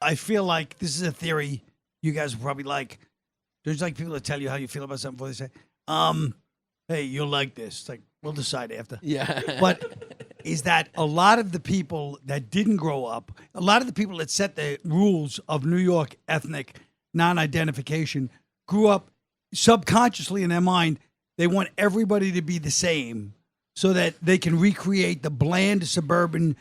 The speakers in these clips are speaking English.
I feel like this is a theory you guys will probably like. There's like people that tell you how you feel about something before they say, hey, you'll like this. It's like, we'll decide after. Yeah. But is that a lot of the people that didn't grow up, a lot of the people that set the rules of New York ethnic non-identification grew up subconsciously in their mind, they want everybody to be the same so that they can recreate the bland suburban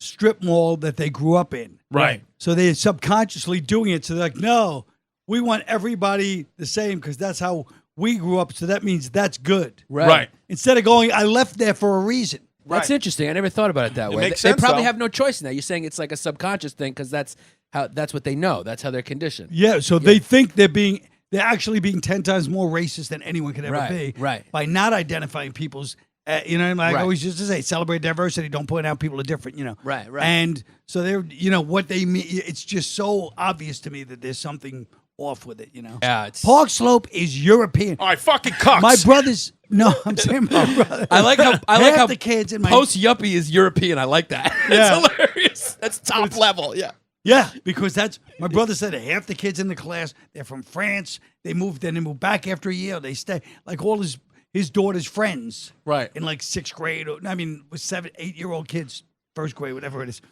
strip mall that they grew up in. Right. So they're subconsciously doing it. So they're like, no, we want everybody the same because that's how we grew up. So that means that's good. Right. Instead of going, I left there for a reason. That's interesting. I never thought about it that way. makes They sense, probably though. have no choice in that. You're saying it's like a subconscious thing because that's what they know. That's how they're conditioned. Yeah. So they think they're actually being 10 times more racist than anyone could ever be. Right. By not identifying people's, you know, like I Right. always used to say, celebrate diversity. Don't point out people are different, you know. Right. And so they're, you know, what they mean. It's just so obvious to me that there's something off with it, you know. Yeah, it's Park Slope is European. All right, fucking cucks. My brother's, no, I'm saying my brother. I like Half how the kids in my post yuppie is European. I like that. Yeah. That's hilarious. That's top level. Yeah. Yeah, because that's my brother said that half the kids in the class, they're from France. They moved back after a year. They stay like all his daughter's friends. Right. In like 6th grade, or I mean, with 7, 8-year-old kids, 1st grade, whatever it is.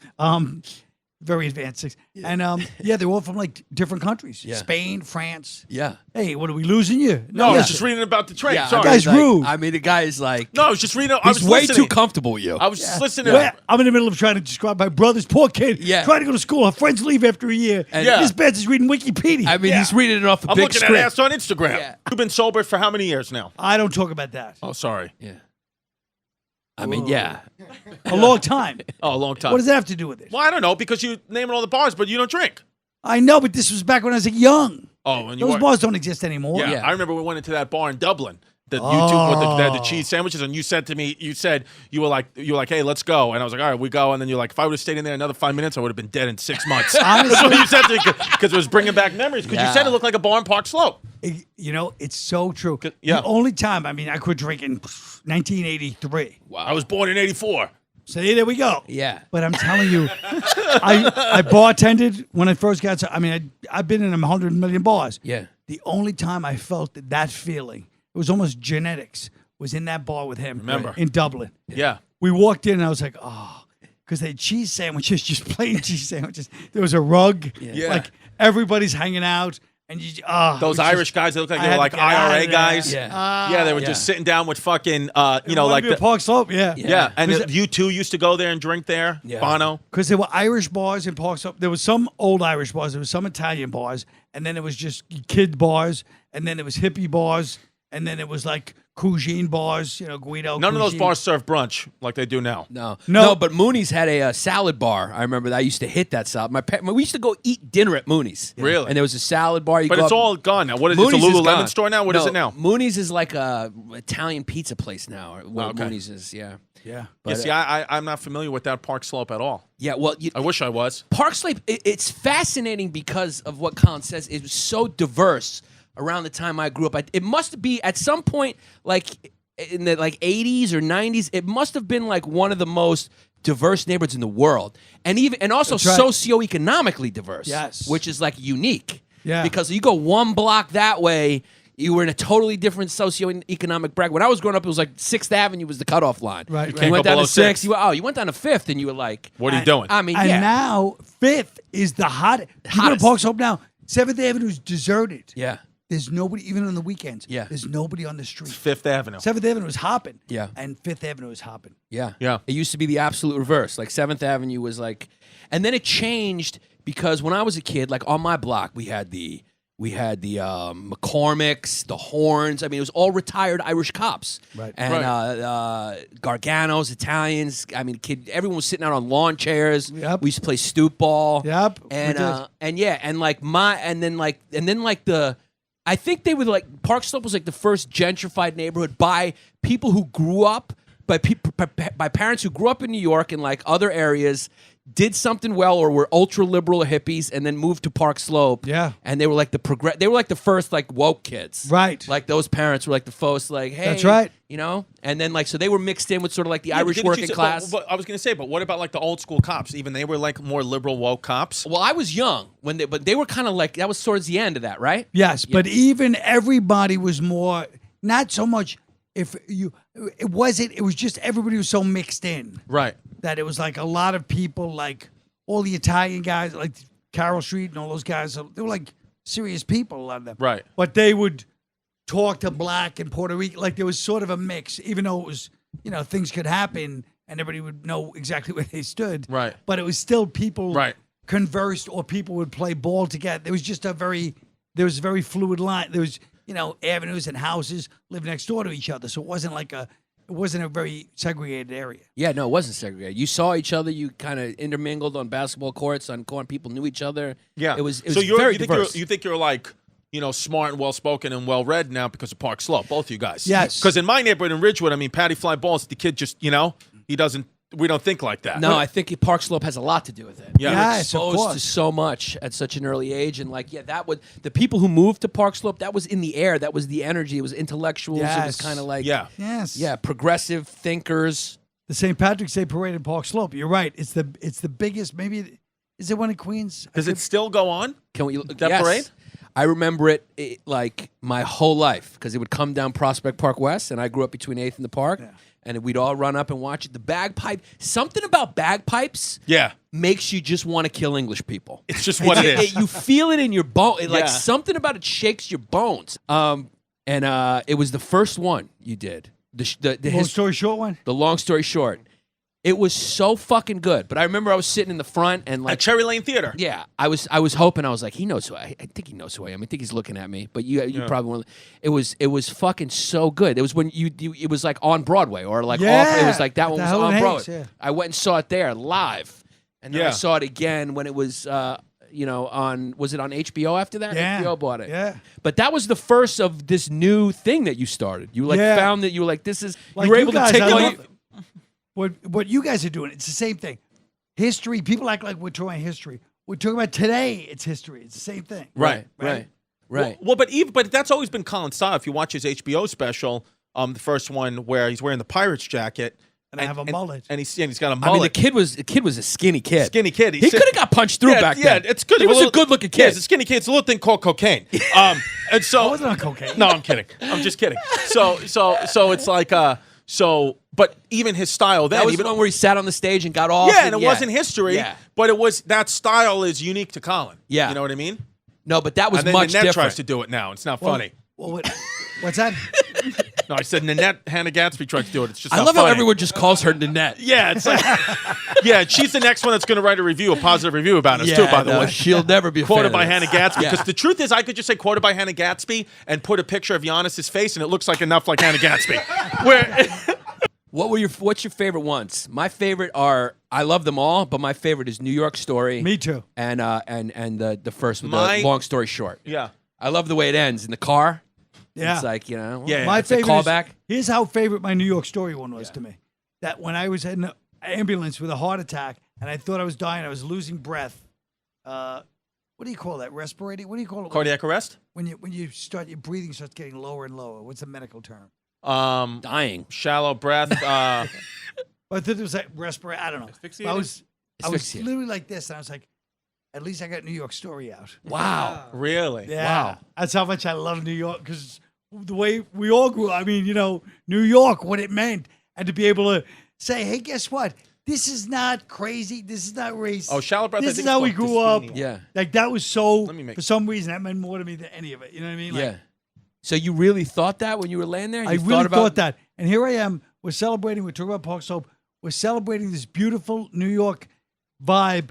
Very advanced 6. Yeah. And they're all from like different countries. Yeah. Spain, France. Yeah. Hey, what are we losing you? No, I was just reading about the train. Yeah, Sorry. The guy's rude. I mean, the guy is like. No, I was just reading. I He's was way listening. too comfortable with you. I was just listening. Yeah, I'm in the middle of trying to describe my brother's poor kid. Yeah. Trying to go to school. Her friends leave after a year. And Yeah. this bitch is reading Wikipedia. I mean, he's reading it off a I'm big looking script. at ass on Instagram. Yeah. You've been sober for how many years now? I don't talk about that. Oh, sorry. Yeah. I mean, yeah. A long time. Oh, a long time. What does that have to do with it? Well, I don't know, because you naming all the bars, but you don't drink. I know, but this was back when I was young. Oh, and you Those were. bars don't exist anymore. Yeah, Yeah. I remember we went into that bar in Dublin. The YouTube with the cheese sandwiches, and you said to me, you were like, hey, let's go, and I was like, all right, we go, and then you're like, if I would have stayed in there another 5 minutes, I would have been dead in 6 months. That's what you said to me, because it was bringing back memories. Because you said it looked like a bar in Park Slope. You know, it's so true. Yeah. The only time, I mean, I quit drinking 1983. Wow. I was born in '84. So there we go. Yeah. But I'm telling you, I bartended when I first got to, I mean, I've been in 100 million bars. Yeah. The only time I felt that feeling, it was almost genetics, was in that bar with him. Remember. In Dublin. Yeah. We walked in and I was like, oh, because they had cheese sandwiches, just plain cheese sandwiches. There was a rug. Yeah. Like everybody's hanging out. And you, Those Irish guys, they look like they were like IRA guys. Yeah. They were just sitting down with fucking, like the Park Slope, yeah. Yeah, and you two used to go there and drink there, Yeah. Bono. Because there were Irish bars in Park Slope. There was some old Irish bars. There was some Italian bars. And then it was just kid bars. And then it was hippie bars. And then it was like cuisine bars, Guido. None of those cuisine. bars serve brunch like they do now. No, but Mooney's had a salad bar. I remember that. I used to hit that salad. We used to go eat dinner at Mooney's. Really? And there was a salad bar. But it's all gone now. What is it? It's a Mooney's is Lululemon gone. store now? What is it now? Mooney's is like a Italian pizza place now. Or what Okay. Mooney's is, yeah. Yeah. But, See, I'm not familiar with that Park Slope at all. Yeah, well, I wish I was. Park Slope, it's fascinating because of what Colin says. It was so diverse around the time I grew up. It must be at some point, like in the 80s or 90s, it must have been like one of the most diverse neighborhoods in the world, and also That's right. socioeconomically diverse. Yes. Which is like unique. Yeah. Because you go one block that way, you were in a totally different socioeconomic bracket. When I was growing up, it was like 6th Avenue was the cutoff line. Right, You right. went go down below to 6th. 6th. You went down to 5th, and you were like, What are you doing? I mean, And yeah. now 5th is the hottest. You go to Hottest. Park Slope now. 7th Avenue is deserted. Yeah. There's nobody, even on the weekends. Yeah. There's nobody on the street. Fifth Avenue. 7th Avenue is hopping. Yeah. And 5th Avenue is hopping. Yeah. Yeah. It used to be the absolute reverse. Like 7th Avenue was like, and then it changed because when I was a kid, like on my block, we had the McCormicks, the Horns. I mean, it was all retired Irish cops. Right. And Garganos, Italians. I mean, everyone was sitting out on lawn chairs. Yep. We used to play stoop ball. Yep, we And did. I think they were like Park Slope was like the first gentrified neighborhood by people who grew up by parents who grew up in New York and like other areas, did something well or were ultra liberal or hippies, and then moved to Park Slope. Yeah. And they were like they were like the first like woke kids. Right. Like those parents were like the first like, hey, That's right. You know, and then like so they were mixed in with sort of like the Irish Didn't you working say- class. But I was going to say, but what about like the old school cops? Even they were like more liberal woke cops. Well, I was young but they were kind of like that was towards the end of that, right? Yes, but even everybody was more, not so much it was just everybody was so mixed in. Right. That it was like a lot of people, like all the Italian guys, like Carroll Street and all those guys, they were like serious people, a lot of them. Right. But they would talk to black and Puerto Rican, like there was sort of a mix, even though it was, things could happen and everybody would know exactly where they stood. Right. But it was still people Right. conversed or people would play ball together. There was just there was a very fluid line. There was, avenues and houses live next door to each other. So it wasn't a very segregated area. Yeah, no, it wasn't segregated. You saw each other. You kind of intermingled on basketball courts, on court. People knew each other. Yeah. It was so very diverse. You think you're like, smart and well-spoken and well-read now because of Park Slope, both of you guys. Yes. Because in my neighborhood in Ridgewood, I mean, Patty Fly Balls, the kid just, we don't think like that. No, I think Park Slope has a lot to do with it. Yeah. We were Yes, of exposed course. to so much at such an early age, and the people who moved to Park Slope. That was in the air. That was the energy. It was intellectuals. It was Yes. kind of like Yes. progressive thinkers. The St. Patrick's Day parade in Park Slope. You're right. It's the biggest. Maybe is it one in Queens? Does it still go on? Can we That yes. parade? I remember it like my whole life because it would come down Prospect Park West, and I grew up between 8th and the Park, and we'd all run up and watch it. The bagpipe, something about bagpipes, makes you just want to kill English people. It's just what it is. You feel it in your bone. Like Yeah. something about it shakes your bones. And it was the first one you did. Long story short, one. The long story short, it was so fucking good. But I remember I was sitting in the front and like At Cherry Lane Theater. yeah, I was hoping. I was like, he knows who I think he knows who I am. I think he's looking at me. But you probably won't. It was fucking so good. It was when it was like on Broadway or like off. It was like that one the was Helen on Hayes, Broadway. yeah. I went and saw it there live, and then I Yeah. saw it again when it was on was it on HBO after that? Yeah. HBO bought it. Yeah. But that was the first of this new thing that you started. You like Yeah. found that you were like this is Like you were you able guys, to take I all love you, it. What you guys are doing, it's the same thing. History, people act like we're talking about history. We're talking about today, it's history. It's the same thing. right. Well, but that's always been Colin style. If you watch his HBO special, the first one where he's wearing the Pirates jacket. And I have a mullet. And he's got a I mullet. mean, the kid was a skinny kid. Skinny kid. He could have got punched through back then. Yeah, it's good. He was a good-looking kid. Yeah, it's a skinny kid. It's a little thing called cocaine. And so I wasn't on cocaine. No, I'm kidding. I'm just kidding. So it's like but even his style then That was even the one where he sat on the stage and got off. yeah, and it wasn't history, Yeah. but it was that style is unique to Colin. Yeah. You know what I mean? No, but that was And then much Nanette different. tries to do it now. It's not Well, funny. Well, what's that? No, I said Nanette Hannah Gatsby tried to do it. It's just I not love funny. how everyone just calls her Nanette. Yeah, it's like yeah, she's the next one that's going to write a positive review about us too. By the way, she'll never be a quoted fan by of Hannah this. Gatsby. Yeah. Because the truth is, I could just say quoted by Hannah Gatsby and put a picture of Giannis's face, and it looks like enough like Hannah Gatsby. Where What's your favorite ones? My favorite I love them all, but my favorite is New York Story. Me too. And the first the My- long story short. yeah. I love the way it ends in the car. Yeah. It's like, Yeah. My it's a favorite callback. Here's how favorite my New York Story one was to me. That when I was in an ambulance with a heart attack and I thought I was dying, I was losing breath. What do you call that? Respirating? What do you call it? Cardiac arrest. When you start, your breathing starts getting lower and lower. What's the medical term? Dying. Shallow breath. I thought it was like respirate. I don't know. Asphyxiating? I was Asphyxia. literally like this, and I was like, at least I got New York Story out. Wow. Really? Yeah. Wow. That's how much I love New York because the way we all grew up. I mean, New York, what it meant, and to be able to say, hey, guess what? This is not crazy. This is not racist. Oh, shallow breath. I This think is how it's we called grew up. dyspnea. Yeah. Like that was so, Let me make- for some reason, that meant more to me than any of it. You know what I mean? Like, Yeah. So you really thought that when you were laying there? I You really about thought that. And here I am. We're celebrating. We're talking about Park Slope. We're celebrating this beautiful New York vibe.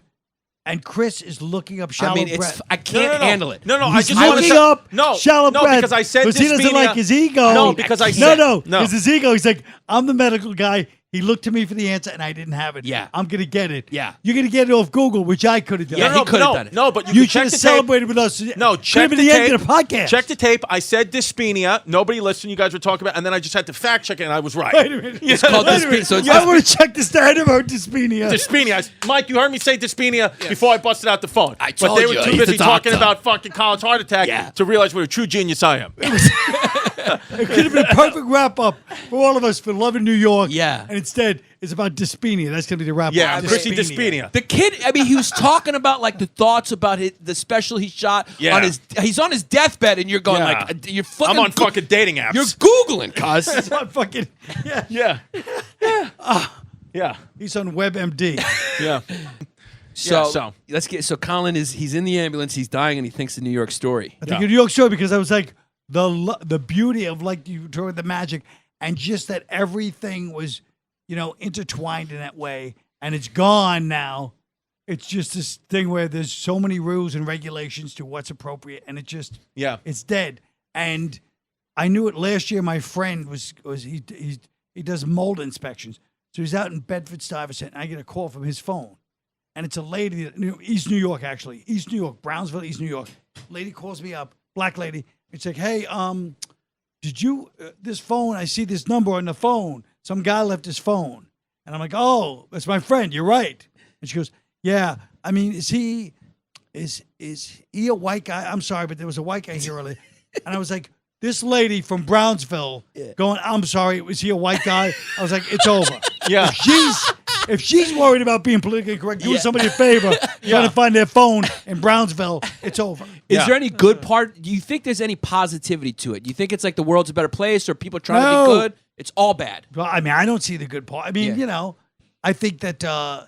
And Chris is looking up shallow I mean, breath. I can't handle it. No, I He's just want looking to up no shallow no breath because I said because he doesn't dyspnea. like his ego. No, because I said no, no. because his ego. He's like, I'm the medical guy. He looked to me for the answer, and I didn't have it. Yeah. I'm going to get it. Yeah. You're going to get it off Google, which I could have done. Yeah, he could have done it. No, but You can should check have the tape. celebrated with us. No, Could check have been the the tape. end of the podcast. Check the tape. I said dyspnea. Nobody listened. You guys were talking about, and then I just had to fact check it, and I was right. Wait a minute. It's called Wait a dyspnea. minute. So it's I want to check this. I never heard dyspnea. Dyspnea. Mike, you heard me say dyspnea before I busted out the phone. I but told they were you, too he's busy the talking doctor. about fucking Colin's heart attack to realize what a true genius I am. It could have been a perfect wrap up for all of us for loving New York. Yeah. And instead, it's about dyspnea. That's going to be the wrap Yeah, up. Chrissie dyspnea. The kid, I mean, he was talking about like the thoughts about the special he shot on his. He's on his deathbed, and you're going Yeah. like, you're fucking. I'm on fucking dating apps. You're googling, cuz. It's not fucking. Yeah. Yeah. He's on WebMD. Yeah. So let's get. So Colin he's in the ambulance. He's dying, and he thinks the New York story. I think a New York story because I was like the beauty of like you talking the magic and just that everything was intertwined in that way, and it's gone now. It's just this thing where there's so many rules and regulations to what's appropriate, and it's dead. And I knew it last year. My friend he does mold inspections, so he's out in Bedford-Stuyvesant, and I get a call from his phone. And it's a lady, East New York, actually. East New York, Brownsville, East New York. Lady calls me up, black lady. It's like, hey, did you, this phone, I see this number on the phone. Some guy left his phone. And I'm like, oh, that's my friend. You're right. And she goes, yeah. I mean, is he a white guy? I'm sorry, but there was a white guy here earlier. And I was like, this lady from Brownsville going, I'm sorry, was he a white guy? I was like, it's over. Yeah. If she's worried about being politically correct, doing somebody a favor, trying to find their phone in Brownsville, it's over. Is there any good part? Do you think there's any positivity to it? Do you think it's like the world's a better place, or people trying to be good? It's all bad. Well, I mean, I don't see the good part. I mean, I think that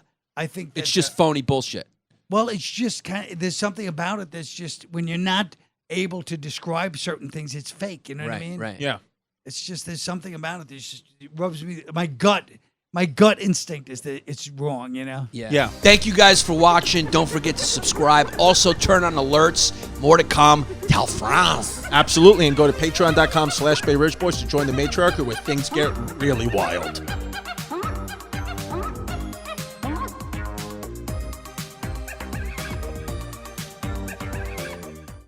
It's just phony bullshit. Well, it's just there's something about it that's just when you're not able to describe certain things, it's fake. You know what I mean? Right. Yeah. It's just there's something about it. It rubs me. My gut instinct is that it's wrong. Yeah. Thank you guys for watching. Don't forget to subscribe. Also, turn on alerts. More to come. Tell France. Absolutely. And go to patreon.com/BayRidgeBoys to join the matriarchy where things get really wild.